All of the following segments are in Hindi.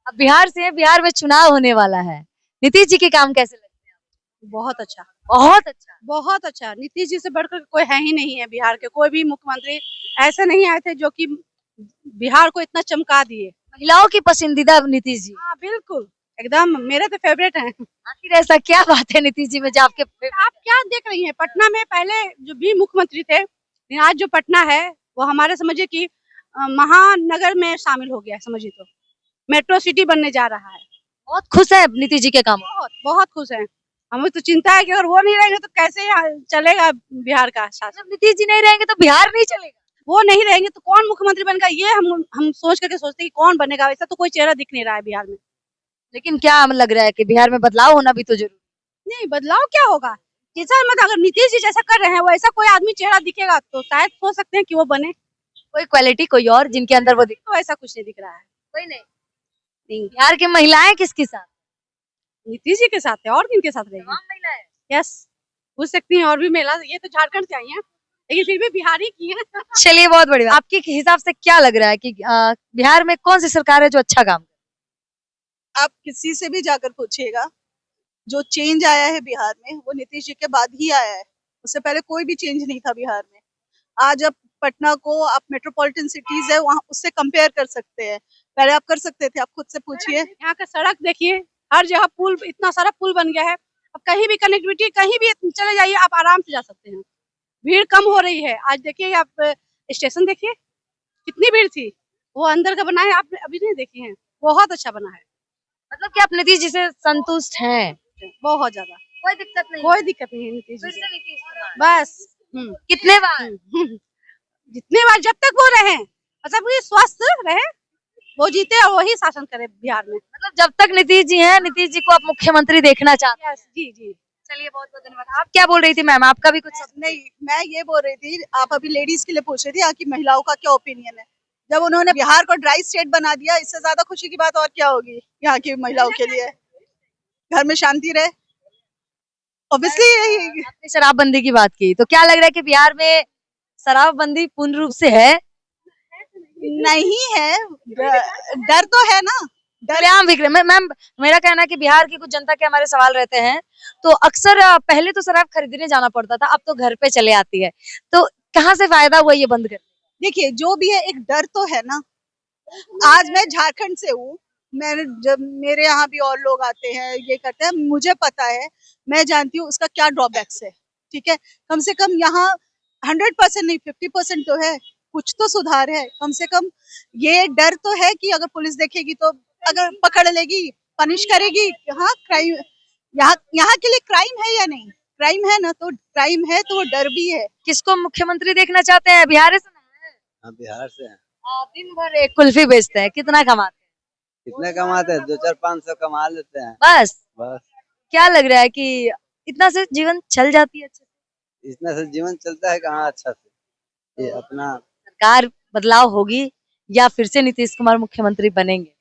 अब बिहार से है, बिहार में चुनाव होने वाला है, नीतीश जी के काम कैसे लगते हैं? बहुत अच्छा, बहुत अच्छा। बहुत अच्छा। नीतीश जी से बढ़कर कोई है ही नहीं है बिहार के। कोई भी मुख्यमंत्री ऐसे नहीं आए थे जो कि बिहार को इतना चमका दिए। महिलाओं की पसंदीदा नीतीश जी। हाँ बिल्कुल, एकदम मेरे तो फेवरेट हैं। आखिर ऐसा क्या बात है नीतीश जी में जो आपके आप क्या देख रही हैं, पटना में पहले जो भी मुख्यमंत्री थे, आज जो पटना है वो हमारे समझिए कि महानगर में शामिल हो गया है, समझिए तो मेट्रो सिटी बनने जा रहा है। बहुत खुश है नीतीश जी के कामों से? बहुत बहुत खुश हैं। हमें तो चिंता है कि अगर वो नहीं रहेंगे तो कैसे यहाँ चलेगा बिहार का शासन। जब नीतीश जी नहीं रहेंगे तो बिहार नहीं चलेगा। वो नहीं रहेंगे तो कौन मुख्यमंत्री बनेगा, ये हम सोच करके सोचते हैं कि कौन बनेगा। ऐसा तो कोई चेहरा दिख नहीं रहा है बिहार में। लेकिन क्या लग रहा है कि बिहार में बदलाव होना भी तो जरूरी नहीं, बदलाव क्या होगा, जैसा मतलब अगर नीतीश जी जैसा कर रहे हैं वैसा कोई आदमी चेहरा दिखेगा तो शायद हो सकते हैं कि वो बने। है? कोई क्वालिटी कोई और जिनके अंदर वो तो ऐसा कुछ नहीं दिख रहा है। कोई नहीं। नहीं, बिहार की महिलाएं किसके साथ? नीतीश जी के साथ है और किनके साथ रहेगी। तमाम महिलाएं। यस, पूछ सकती हैं और भी महिला, ये तो झारखंड से आई हैं लेकिन फिर भी बिहारी की है। चलिए बहुत बढ़िया। आपके हिसाब से क्या लग रहा है कि बिहार में कौन सी सरकार है जो अच्छा काम करे? आप किसी से भी जाकर पूछिएगा, जो चेंज आया है बिहार में वो नीतीश जी के बाद ही आया है। उससे पहले कोई भी चेंज नहीं था बिहार में। आज आप पटना को आप मेट्रोपॉलिटन सिटीज है वहाँ उससे कंपेयर कर सकते हैं। पहले आप कर सकते थे, आप खुद से पूछिए। यहाँ का सड़क देखिए, हर जगह पुल, इतना सारा पुल बन गया है। अब कहीं भी कनेक्टिविटी, कहीं भी चले जाइए आप आराम से जा सकते हैं। भीड़ कम हो रही है। आज देखिए आप स्टेशन देखिए कितनी भीड़ थी, वो अंदर का बना है, आप अभी नहीं देखे हैं, बहुत अच्छा बना है। मतलब कि आप नीतीश जी से संतुष्ट हैं? बहुत ज्यादा, कोई दिक्कत नहीं कोई दिक्कत नहीं है नीतीश फिर जी से से। नीतीश कुमार। बस कितने बार? जितने बार जब तक वो रहे, मतलब ये स्वस्थ रहे, वो जीते और वही शासन करे बिहार में। मतलब जब तक नीतीश जी हैं, नीतीश जी को आप मुख्यमंत्री देखना चाहते हैं? यस, जी जी। चलिए बहुत बहुत धन्यवाद। आप क्या बोल रही थी मैम, आपका भी कुछ? नहीं, मैं ये बोल रही थी, आप अभी लेडीज के लिए पूछ रही थी यहाँ की महिलाओं का क्या ओपिनियन है। जब उन्होंने बिहार को ड्राई स्टेट बना दिया, इससे ज्यादा खुशी की बात और क्या होगी यहाँ की महिलाओं के लिए। घर में शांति रहे, ऑब्वियसली यही। आपने शराबबंदी की बात की, तो क्या लग रहा है कि बिहार में शराबबंदी पूर्ण रूप से है? नहीं है, डर तो है ना। खुलेआम बिक रहे। मैम मेरा कहना है कि बिहार की कुछ जनता के हमारे सवाल रहते हैं, तो अक्सर पहले तो शराब खरीदने जाना पड़ता था, अब तो घर पे चले आती है, तो कहाँ से फायदा हुआ ये बंद कर? देखिए, जो भी है एक डर तो है ना। आज मैं झारखंड से हूँ, मैंने जब मेरे यहाँ भी और लोग आते हैं ये करते हैं, मुझे पता है, मैं जानती हूँ उसका क्या ड्रॉबैक्स है। ठीक है, कम से कम यहाँ 100% नहीं 50% तो है, कुछ तो सुधार है। कम से कम ये डर तो है कि अगर पुलिस देखेगी तो अगर पकड़ लेगी, पनिश करेगी। हाँ, क्राइम यहाँ यहाँ के लिए क्राइम है या नहीं, क्राइम है ना, तो क्राइम है तो वो डर भी है। किसको मुख्यमंत्री देखना चाहते हैं? बिहार से ना है? हाँ, बिहार से हैं। दिन भर एक कुल्फी बेचते हैं, कितना कमाते हैं? कितने कमाते हैं? 2-4-500 कमा लेते हैं बस। बस। क्या लग रहा है कि इतना से जीवन चल जाती है अच्छे से? इतना से जीवन चलता है कहाँ अच्छा से। ये अपना सरकार बदलाव होगी या फिर से नीतीश कुमार मुख्यमंत्री बनेंगे?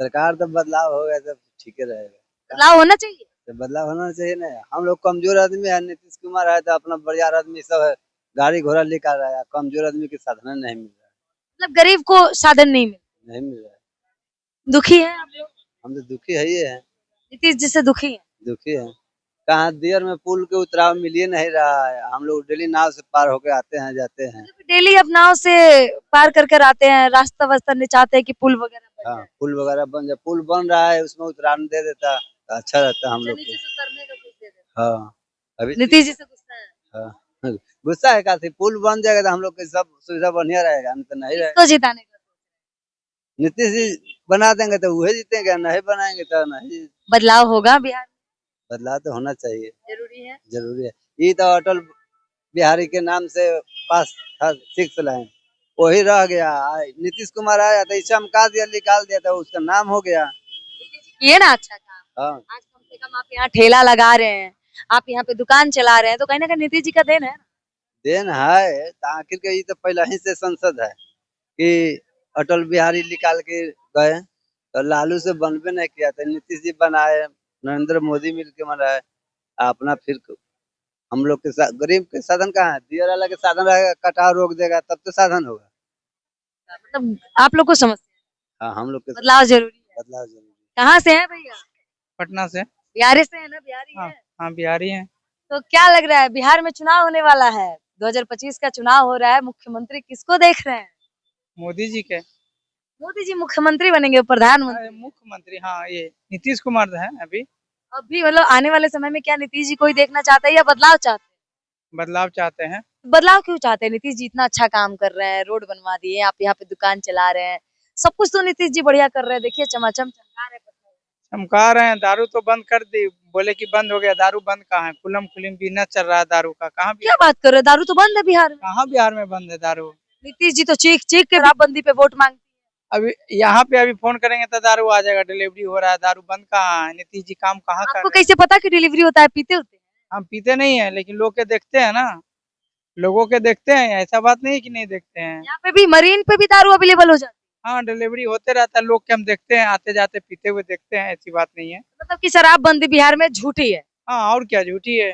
सरकार तो बदलाव हो गया तो ठीक ही रहेगा। बदलाव होना चाहिए। तो बदलाव होना चाहिए ना। हम लोग कमजोर आदमी है, नीतीश कुमार है तो अपना बढ़िया आदमी सब है, गाड़ी घोड़ा लेकर आया। कमजोर आदमी के साधन नहीं मिल रहा मतलब गरीब को साधन नहीं मिल, है, नहीं मिल रहा है। दुखी है आप लोग? हम तो दुखी है ही है, नीतीश जी से दुखी है? दुखी है। कहाँ दियर में पुल के उतराव मिल ही नहीं रहा है। हम लोग डेली नाव से पार होके आते हैं जाते हैं। डेली अब नाव से पार कर कर आते हैं, रास्ता वास्ता नहीं चाहते कि पुल वगैरह बन हाँ, जाए। पुल वगैरह बन जाए, पुल बन रहा है उसमें उतरान दे देता तो अच्छा रहता हम लोग नीचे को। से उतरने का कुछ दे देते। हाँ, अभी नीतीश जी से गुस्सा है? हाँ गुस्सा है काफी। पुल बन जाएगा तो हम लोग के सब सुविधा बढ़िया रहेगा, नहीं तो नहीं रहेगा। किसको जिताने का? नीतीश जी बना देंगे तो वही जीतेंगे, नहीं बनाएंगे तो नहीं। बदलाव होगा बिहार में? बदलाव तो होना चाहिए, जरूरी है। जरूरी है। ये तो अटल बिहारी के नाम से पास था 6 लाइन, वही रह गया। नीतीश कुमार आया तो चमका दिया, निकाल दिया तो उसका नाम हो गया। ये ना अच्छा काम। हाँ, आज कम से कम आप यहाँ ठेला लगा रहे हैं, आप यहाँ पे दुकान चला रहे हैं, तो कहीं ना कहीं नीतीश जी का देन है। देन है तो आखिर के ये तो पहले ही से संसद है कि अटल बिहारी निकाल के गए, तो लालू से बनबे नहीं किया था। नीतीश जी बनाए, नरेंद्र मोदी मिल के बनाए अपना। फिर हम लोग के गरीब के साधन कहाँ है? दियर वाला के साधन रहेगा, कटाव रोक देगा तब तो साधन होगा। मतलब आप लोग को समझते हैं हाँ, हम लोग के बदलाव जरूरी है। बदलाव जरूरी कहाँ से हैं भैया? पटना से। बिहारी से है ना? बिहारी हाँ है। हाँ, बिहारी हैं। तो क्या लग रहा है, बिहार में चुनाव होने वाला है, 2025 का चुनाव हो रहा है, मुख्यमंत्री किसको देख रहे हैं? मोदी जी के। मोदी जी मुख्यमंत्री बनेंगे, प्रधानमंत्री? मुख्यमंत्री, हाँ, ये नीतीश कुमार है अभी। अभी मतलब आने वाले समय में क्या नीतीश जी को ही देखना चाहते हैं या बदलाव चाहते हैं? बदलाव चाहते हैं। बदलाव क्यों चाहते हैं? नीतीश जी इतना अच्छा काम कर रहे हैं, रोड बनवा दिए, आप यहाँ पे दुकान चला रहे हैं, सब कुछ तो नीतीश जी बढ़िया कर रहे हैं। देखिए चमाचम चमका रहे हैं। चमका रहे हैं। दारू तो बंद कर दी, बोले कि बंद हो गया। दारू बंद कहाँ है? खुलम खुलिम बिजनेस चल रहा है दारू का। क्या बात कर रहे हैं? दारू तो बंद है बिहार में। कहाँ बिहार में बंद है दारू? नीतीश जी तो चीख चीख के शराबबंदी पे वोट मांगते अभी यहाँ पे अभी फोन करेंगे तो दारू आ जाएगा, डिलीवरी हो रहा है। दारू बंद कहाँ है? नीतीश जी काम कहाँ हैं। कर आपको रहे हैं? कैसे पता कि डिलीवरी होता है? पीते होते हैं? हम पीते नहीं है, लेकिन लोग के देखते हैं ना, लोगों के देखते हैं। ऐसा बात नहीं है कि नहीं देखते हैं। यहाँ पे भी मरीन पे भी दारू अवेलेबल हो जाती हाँ, डिलीवरी होते रहता है। लोग के हम देखते हैं, आते जाते पीते हुए देखते हैं। ऐसी बात नहीं है। है, मतलब कि शराबबंदी बिहार में झूठी है, हाँ, और क्या, झूठी है।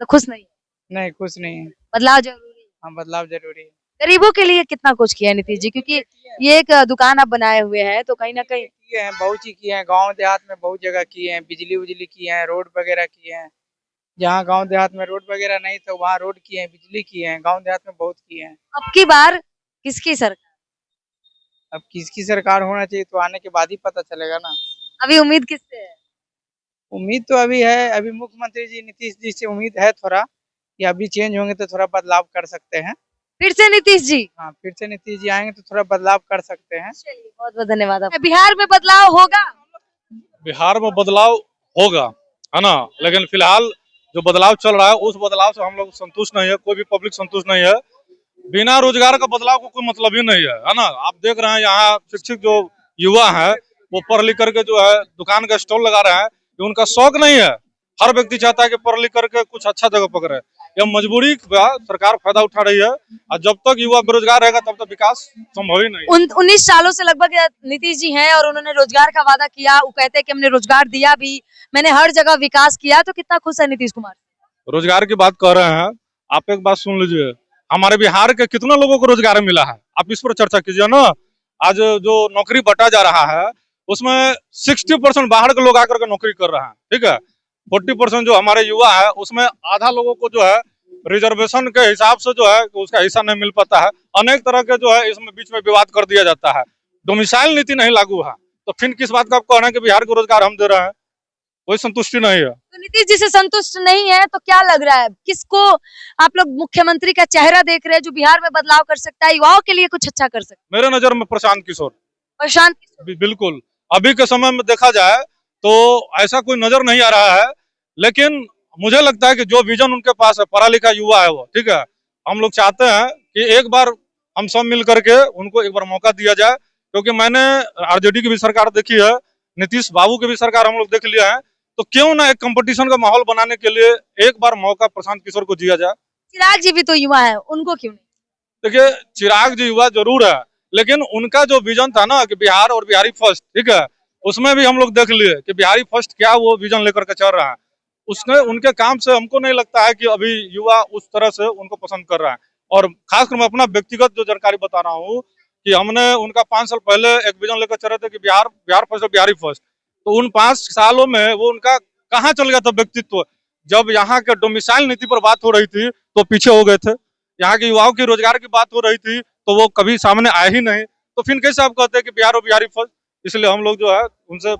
तो खुश नहीं है? नहीं, खुश नहीं है। बदलाव जरूरी है। हाँ, बदलाव जरूरी है। गरीबों के लिए कितना कुछ किया है नीतीश जी, क्योंकि ये एक दुकान आप बनाए हुए हैं, तो कहीं ना कहीं किए हैं, बहुत चीज किए हैं। गांव देहात में बहुत जगह किए हैं। बिजली उजली किए हैं, रोड वगैरह किए हैं। जहाँ गांव देहात में रोड वगैरह नहीं तो वहाँ रोड किए हैं, बिजली किए हैं। गांव देहात में बहुत किए हैं। अब की बार किसकी सरकार? अब किसकी सरकार होना चाहिए तो आने के बाद ही पता चलेगा ना। अभी उम्मीद किससे है? उम्मीद तो अभी है, अभी मुख्यमंत्री जी नीतीश जी से उम्मीद है थोड़ा, कि अभी चेंज होंगे तो थोड़ा बदलाव कर सकते हैं। फिर से नीतीश जी? हाँ, फिर से नीतीश जी आएंगे तो थोड़ा बदलाव कर सकते हैं। चलिए, बहुत बहुत धन्यवाद आपका। बिहार में बदलाव होगा? बिहार में बदलाव होगा, है ना, लेकिन फिलहाल जो बदलाव चल रहा है उस बदलाव से हम लोग संतुष्ट नहीं है। कोई भी पब्लिक संतुष्ट नहीं है। बिना रोजगार का बदलाव को कोई मतलब ही नहीं है ना। आप देख रहे हैं यहाँ शिक्षित जो युवा है वो पढ़ लिख करके जो है दुकान का स्टॉल लगा रहे हैं। ये उनका शौक नहीं है। हर व्यक्ति चाहता है कि पढ़ लिख करके कुछ अच्छा जगह पकड़े। यह मजबूरी का सरकार फायदा उठा रही है, और जब तक युवा बेरोजगार रहेगा तब तक विकास संभव ही नहीं। 19 सालों से लगभग नीतीश जी हैं और उन्होंने रोजगार का वादा किया। वो कहते हैं कि हमने रोजगार दिया भी, मैंने हर जगह विकास किया। तो कितना खुश है नीतीश कुमार? रोजगार की बात कर रहे हैं, आप एक बात सुन लीजिए। हमारे बिहार के कितना लोगों को रोजगार मिला है, आप इस पर चर्चा कीजिए ना। आज जो नौकरी बंटा जा रहा है उसमें 60% बाहर के लोग आकर के नौकरी कर रहे हैं, ठीक है। 40% जो हमारे युवा है उसमें आधा लोगों को जो है रिजर्वेशन के हिसाब से जो है उसका हिस्सा नहीं मिल पाता है। अनेक तरह के जो है इसमें बीच में विवाद कर दिया जाता है। डोमिसाइल नीति नहीं लागू है, तो फिर किस बात का आप कह रहे हैं कि बिहार को रोजगार हम दे रहे हैं? कोई संतुष्टि नहीं है। तो नीतीश जी से संतुष्ट नहीं है तो क्या लग रहा है, किसको आप लोग मुख्यमंत्री का चेहरा देख रहे हैं जो बिहार में बदलाव कर सकता है, युवाओं के लिए कुछ अच्छा कर सकता है? मेरे नजर में प्रशांत किशोर। प्रशांत किशोर? बिल्कुल। अभी के समय में देखा जाए तो ऐसा कोई नजर नहीं आ रहा है, लेकिन मुझे लगता है कि जो विजन उनके पास है, पढ़ा लिखा युवा है वो, ठीक है। हम लोग चाहते हैं कि एक बार हम सब मिल करके उनको एक बार मौका दिया जाए, क्योंकि मैंने आरजेडी की भी सरकार देखी है, नीतीश बाबू की भी सरकार हम लोग देख लिया है। तो क्यों ना एक कंपटीशन का माहौल बनाने के लिए एक बार मौका प्रशांत किशोर को दिया जाए। चिराग जी भी तो युवा है, उनको क्यों नहीं? देखिए, चिराग जी युवा जरूर है, लेकिन उनका जो विजन था ना कि बिहार और बिहारी फर्स्ट, ठीक है, उसमें भी हम लोग देख लिए कि बिहारी फर्स्ट क्या वो विजन लेकर के चल रहा है। उसने उनके काम से हमको नहीं लगता है कि अभी युवा उस तरह से उनको पसंद कर रहा है। और खासकर मैं अपना व्यक्तिगत जो जानकारी बता रहा हूँ कि हमने उनका 5 साल पहले एक विजन लेकर चल रहे थे कि बिहार फर्स्ट और बिहारी फर्स्ट। तो उन 5 सालों में वो उनका कहाँ चल गया था व्यक्तित्व? जब यहाँ के डोमिसाइल नीति पर बात हो रही थी तो पीछे हो गए थे। यहाँ के युवाओं की रोजगार की बात हो रही थी तो वो कभी सामने आए ही नहीं। तो फिर कैसे आप कहते हैं कि बिहार और बिहारी फर्स्ट? इसलिए हम लोग जो है उनसे